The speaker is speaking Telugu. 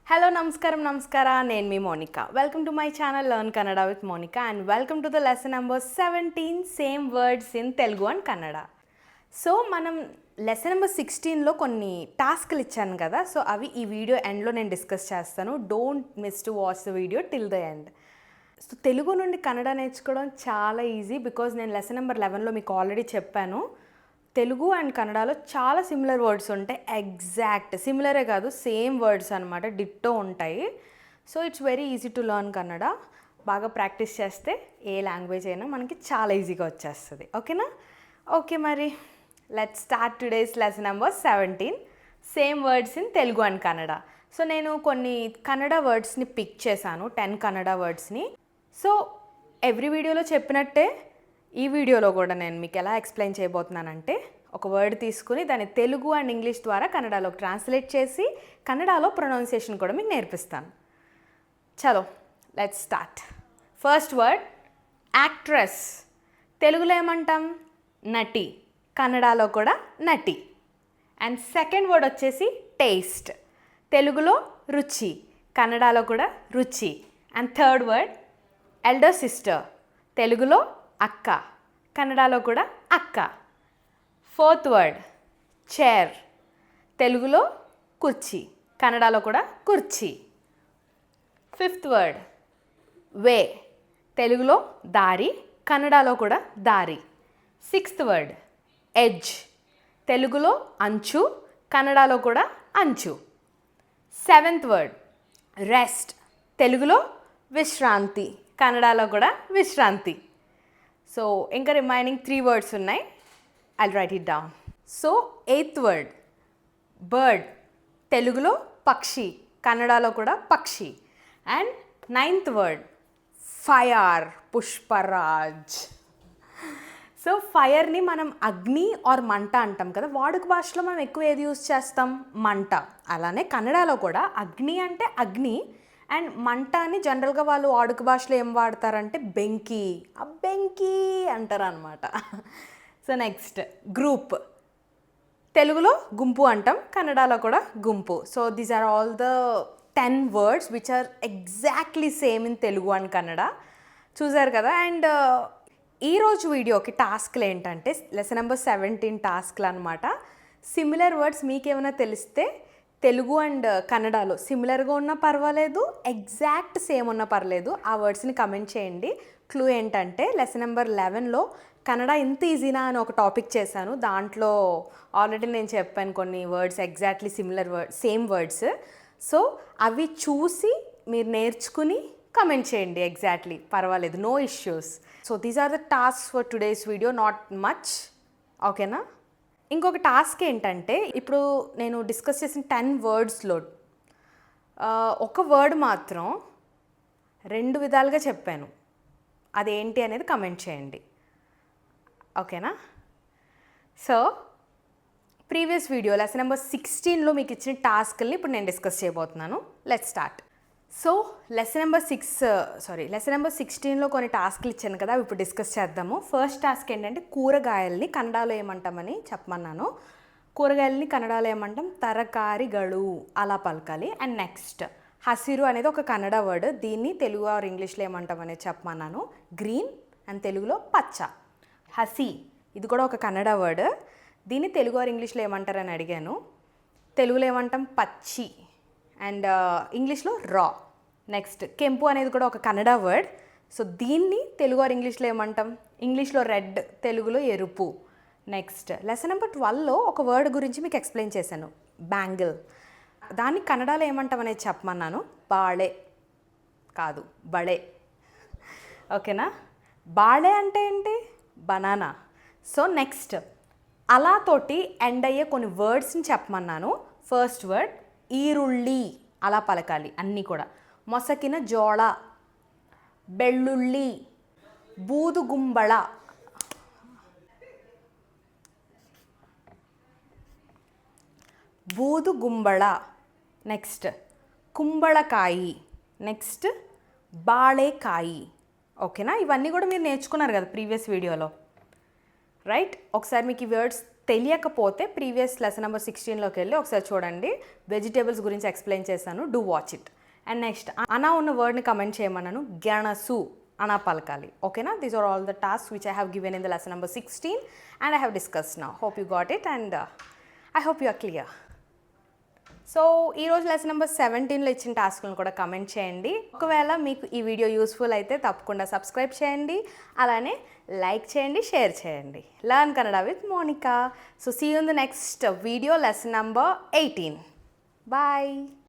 Hello, Namaskaram, Namaskara. Name me Monica. Welcome to my channel Learn Kannada with Monica and welcome to the lesson number 17 Same Words in Telugu and Kannada. So, మనం లెసన్ నెంబర్ 16లో కొన్ని టాస్క్లు ఇచ్చాను కదా. సో అవి ఈ వీడియో ఎండ్లో నేను డిస్కస్ చేస్తాను. Don't miss to watch the video till the end. So Telugu నుండి కన్నడ నేర్చుకోవడం చాలా ఈజీ బికాజ్ నేను లెసన్ నెంబర్ 11లో మీకు ఆల్రెడీ చెప్పాను. తెలుగు అండ్ కన్నడలో చాలా సిమిలర్ వర్డ్స్ ఉంటాయి. ఎగ్జాక్ట్ సిమిలరే కాదు, సేమ్ వర్డ్స్ అనమాట, డిట్టో ఉంటాయి. So it's very easy to learn Kannada. బాగా ప్రాక్టీస్ చేస్తే ఏ లాంగ్వేజ్ అయినా మనకి చాలా ఈజీగా వచ్చేస్తుంది. ఓకేనా? ఓకే, మరి let's start today's lesson number 17 same words in Telugu and Kannada. So నేను కొన్ని కన్నడ వర్డ్స్ని పిక్ చేశాను, 10 కన్నడ వర్డ్స్ని. సో ఎవ్రీ వీడియోలో చెప్పినట్టే ఈ వీడియోలో కూడా నేను మీకు ఎలా ఎక్స్ప్లెయిన్ చేయబోతున్నానంటే, ఒక వర్డ్ తీసుకుని దాన్ని తెలుగు అండ్ ఇంగ్లీష్ ద్వారా కన్నడలోకి ట్రాన్స్లేట్ చేసి కన్నడలో ప్రొనౌన్సియేషన్ కూడా మీకు నేర్పిస్తాను. చలో let's start. First word actress. తెలుగులో ఏమంటాం? నటి. కన్నడలో కూడా నటి. అండ్ సెకండ్ వర్డ్ వచ్చేసి టేస్ట్. తెలుగులో రుచి, కన్నడలో కూడా రుచి. And third word elder sister. తెలుగులో అక్క, కన్నడలో కూడా అక్క. Fourth word chair. తెలుగులో కుర్చీ, కన్నడలో కూడా కుర్చీ. ఫిఫ్త్ వర్డ్ వే. తెలుగులో దారి, కన్నడలో కూడా దారి. Sixth word edge. తెలుగులో అంచు, కన్నడలో కూడా అంచు. Seventh word rest. తెలుగులో విశ్రాంతి, కన్నడలో కూడా విశ్రాంతి. సో ఇంకా రిమైనింగ్ 3 వర్డ్స్ ఉన్నాయి. I'll write it down. So eighth word bird. తెలుగులో పక్షి, కన్నడలో కూడా పక్షి. And ninth word fire, Pushparaj. So ఫైర్ని మనం అగ్ని ఆర్ మంట అంటాం కదా. వాడుక భాషలో మనం ఎక్కువ ఏది యూజ్ చేస్తాం? మంట. అలానే కన్నడలో కూడా అగ్ని అంటే అగ్ని, అండ్ మంట అని జనరల్గా వాళ్ళు వాడుక భాషలో ఏం వాడతారంటే బెంకి, ఆ బెంకి అంటారు అనమాట. So next group. తెలుగులో గుంపు అంటాం, కన్నడలో కూడా గుంపు. So these are all the 10 words which are exactly same in Telugu and Kannada. చూసారు కదా. అండ్ ఈరోజు వీడియోకి టాస్క్లు ఏంటంటే లెసన్ నెంబర్ 17 టాస్క్లు అనమాట. సిమిలర్ వర్డ్స్ మీకేమైనా తెలిస్తే తెలుగు అండ్ కన్నడలో సిమిలర్గా ఉన్నా పర్వాలేదు, ఎగ్జాక్ట్ సేమ్ ఉన్నా పర్లేదు, ఆ వర్డ్స్ని కమెంట్ చేయండి. క్లూ ఏంటంటే లెసన్ నెంబర్ 11లో కన్నడ ఇంత ఈజీనా అని ఒక టాపిక్ చేశాను. దాంట్లో ఆల్రెడీ నేను చెప్పాను కొన్ని words exactly similar words, same words. So అవి చూసి మీరు నేర్చుకుని కమెంట్ చేయండి. ఎగ్జాక్ట్లీ పర్వాలేదు, no issues. So these are the task for today's video, not much. ఓకేనా? ఇంకొక టాస్క్ ఏంటంటే, ఇప్పుడు నేను డిస్కస్ చేసిన 10 వర్డ్స్లో ఒక వర్డ్ మాత్రం 2 విధాలుగా చెప్పాను. అదేంటి అనేది కమెంట్ చేయండి. ఓకేనా? So previous video lesson number 16లో మీకు ఇచ్చిన టాస్క్ని ఇప్పుడు నేను డిస్కస్ చేయబోతున్నాను. Let's start. So lesson number 16లో కొన్ని టాస్క్లు ఇచ్చాను కదా, అవి ఇప్పుడు డిస్కస్ చేద్దాము. ఫస్ట్ టాస్క్ ఏంటంటే కూరగాయల్ని కన్నడలో ఏమంటామని చెప్పమన్నాను. కూరగాయలని కన్నడలో ఏమంటాం? తరకారిగళు, అలా పలకాలి. అండ్ నెక్స్ట్ హసిరు అనేది ఒక కన్నడ వర్డ్, దీన్ని తెలుగు ఆర్ ఇంగ్లీష్లో ఏమంటాం అనేది చెప్పమన్నాను. గ్రీన్ అండ్ తెలుగులో పచ్చ. హసి ఇది కూడా ఒక కన్నడ వర్డ్, దీన్ని తెలుగు ఆర్ ఇంగ్లీష్లో ఏమంటారని అడిగాను. తెలుగులో ఏమంటాం? పచ్చి. అండ్ ఇంగ్లీష్లో రా. నెక్స్ట్ కెంపు అనేది కూడా ఒక కన్నడ వర్డ్, సో దీన్ని తెలుగు ఆర్ ఇంగ్లీష్లో ఏమంటాం? ఇంగ్లీష్లో రెడ్, తెలుగులో ఎరుపు. నెక్స్ట్ లెసన్ నెంబర్ 12లో ఒక వర్డ్ గురించి మీకు ఎక్స్ప్లెయిన్ చేశాను, బ్యాంగిల్. దాన్ని కన్నడలో ఏమంటాం అనేది చెప్పమన్నాను. బాళే కాదు, బళే. ఓకేనా? బాళే అంటే ఏంటి? బనానా. సో నెక్స్ట్ అలాతోటి ఎండ్ అయ్యే కొన్ని వర్డ్స్ని చెప్పమన్నాను. ఫస్ట్ వర్డ్ ఈరుళ్ళి, అలా పలకాలి అన్నీ కూడా. మొసకిన జోళ, బెళ్ళుళ్ళి, బూదుగుంబళ, బూదుగుంబళ. నెక్స్ట్ కుంబళకాయి. నెక్స్ట్ బాళేకాయి. ఓకేనా? ఇవన్నీ కూడా మీరు నేర్చుకున్నారు కదా ప్రీవియస్ వీడియోలో, రైట్? ఒకసారి మీకు ఈ వర్డ్స్ తెలియకపోతే ప్రీవియస్ లెసన్ నెంబర్ 16లోకి వెళ్ళి ఒకసారి చూడండి. వెజిటేబుల్స్ గురించి ఎక్స్ప్లెయిన్ చేశాను. Do watch it. And next అనా ఉన్న వర్డ్ని కమెంట్ చేయమన్నాను. గెణసు అనా పలకాలి. ఓకేనా? These are all the task which I have given in the lesson number 16 and I have discuss now. Hope you got it and I hope you are clear. So ఈరోజు లెసన్ నెంబర్ 17లో ఇచ్చిన టాస్క్లను కూడా కమెంట్ చేయండి. ఒకవేళ మీకు ఈ వీడియో యూస్ఫుల్ అయితే తప్పకుండా సబ్స్క్రైబ్ చేయండి, అలానే లైక్ చేయండి, షేర్ చేయండి. Learn Kannada with Monika. So see you in the next video, lesson number 18. Bye.